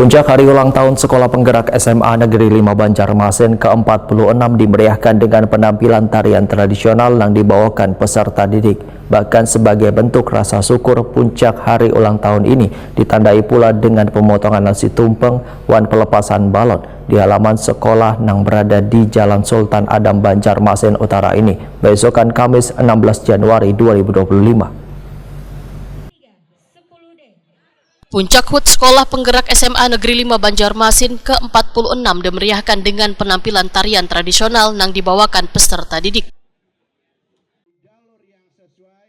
Puncak Hari Ulang Tahun Sekolah Penggerak SMA Negeri 5 Banjarmasin ke-46 dimeriahkan dengan penampilan tarian tradisional yang dibawakan peserta didik. Bahkan sebagai bentuk rasa syukur, puncak Hari Ulang Tahun ini ditandai pula dengan pemotongan nasi tumpeng wan pelepasan balon di halaman sekolah yang berada di Jalan Sultan Adam Banjarmasin Utara ini, besokan Kamis 16 Januari 2025. Puncak HUT Sekolah Penggerak SMA Negeri 5 Banjarmasin ke-46 dimeriahkan dengan penampilan tarian tradisional yang dibawakan peserta didik.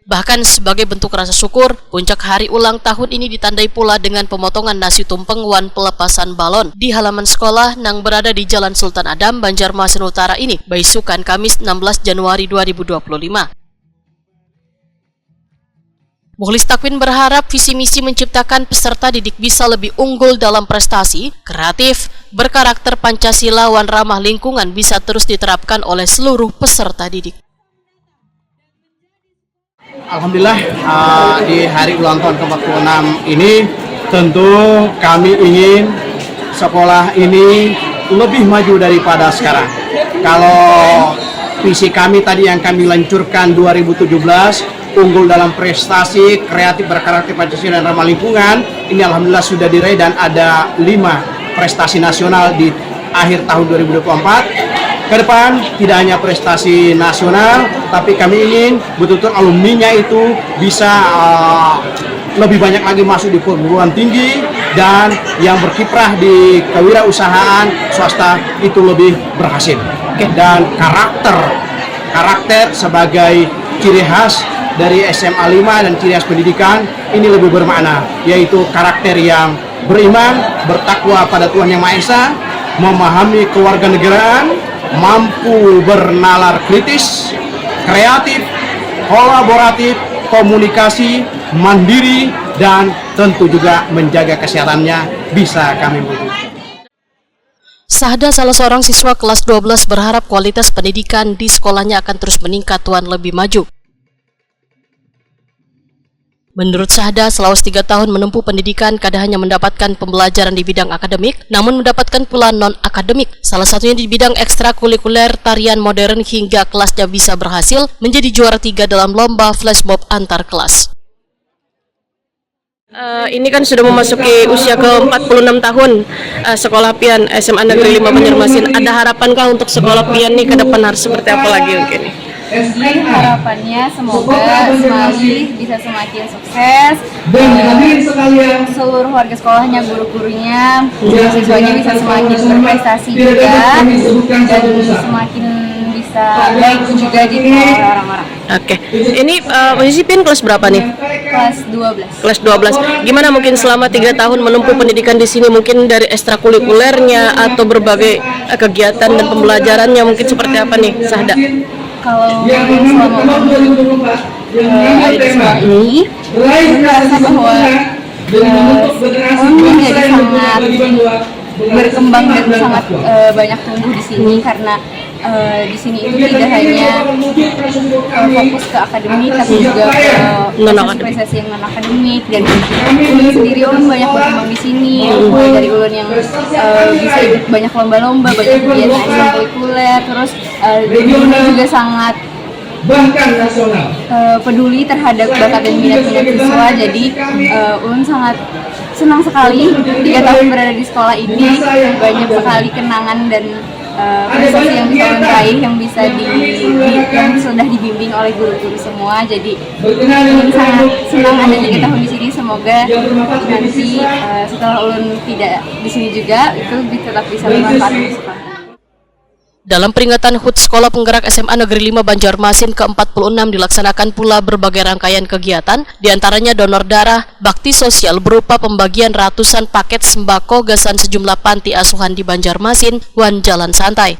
Bahkan sebagai bentuk rasa syukur, puncak hari ulang tahun ini ditandai pula dengan pemotongan nasi tumpeng wan pelepasan balon di halaman sekolah yang berada di Jalan Sultan Adam Banjarmasin Utara ini, besokan Kamis 16 Januari 2025. Mukhlis Takwin berharap visi misi menciptakan peserta didik bisa lebih unggul dalam prestasi, kreatif, berkarakter Pancasila wan ramah lingkungan bisa terus diterapkan oleh seluruh peserta didik. Alhamdulillah di hari ulang tahun ke-46 ini tentu kami ingin sekolah ini lebih maju daripada sekarang. Kalau visi kami tadi yang kami lancurkan 2017, unggul dalam prestasi, kreatif, berkarakter Pancasila dan ramah lingkungan, ini alhamdulillah sudah diraih dan ada 5 prestasi nasional di akhir tahun 2024. Ke depan tidak hanya prestasi nasional, tapi kami ingin betul-betul alumninya itu bisa lebih banyak lagi masuk di perguruan tinggi dan yang berkiprah di kewirausahaan swasta itu lebih berhasil. Dan karakter sebagai ciri khas dari SMA 5 dan ciri khas pendidikan ini lebih bermakna, yaitu karakter yang beriman, bertakwa pada Tuhan Yang Maha Esa, memahami kewarganegaraan, mampu bernalar kritis, kreatif, kolaboratif, komunikasi, mandiri, dan tentu juga menjaga kesehatannya bisa kami wujudkan. Sahda, salah seorang siswa kelas 12, berharap kualitas pendidikan di sekolahnya akan terus meningkat wan lebih maju. Menurut Sahda, selama 3 tahun menempuh pendidikan, kadang hanya mendapatkan pembelajaran di bidang akademik, namun mendapatkan pula non-akademik. Salah satunya di bidang ekstrakurikuler tarian modern hingga kelasnya bisa berhasil menjadi juara 3 dalam lomba flashmob antar kelas. Ini kan sudah memasuki usia ke-46 tahun sekolah pian SMA Negeri 5 Banjarmasin. Ada harapankah untuk sekolah pian nih ke depan harus seperti apa lagi mungkin? Jadi harapannya semoga Semali bisa semakin sukses, seluruh warga sekolahnya, guru-gurunya, siswanya bisa semakin berprestasi juga, dan semakin bisa baik juga di orang-orang. Oke, ini posisi pian kelas berapa nih? Kelas 12. Kelas 12. Gimana mungkin selama 3 tahun menempuh pendidikan di sini, mungkin dari ekstrakurikulernya atau berbagai kegiatan dan pembelajarannya mungkin seperti apa nih, Sahda? Kalau selama ada di sekolah ini, merasa bahwa menjadi sangat berkembang dan sangat banyak tumbuh di sini, karena di sini itu tidak hanya fokus ke akademik, tapi juga ke prestasi yang non akademik. Dan Ulun sendiri banyak berkembang di sini, mulai dari Ulun yang bisa ikut banyak lomba-lomba, banyak kegiatan ekstrakurikuler, terus Ulun juga sangat peduli terhadap bakat dan minat-minat siswa. Jadi Ulun sangat senang sekali 3 tahun berada di sekolah ini, banyak sekali kenangan dan prestasi yang bisa meraih, yang bisa yang sudah dibimbing oleh guru-guru semua. Jadi Ulun sangat senang ada 3 tahun di sini. Semoga nanti setelah Ulun tidak di sini juga itu tetap bisa bermanfaat untuk sekolah. Dalam peringatan HUT Sekolah Penggerak SMA Negeri 5 Banjarmasin ke-46 dilaksanakan pula berbagai rangkaian kegiatan, diantaranya donor darah, bakti sosial berupa pembagian ratusan paket sembako gasan sejumlah panti asuhan di Banjarmasin wan jalan santai.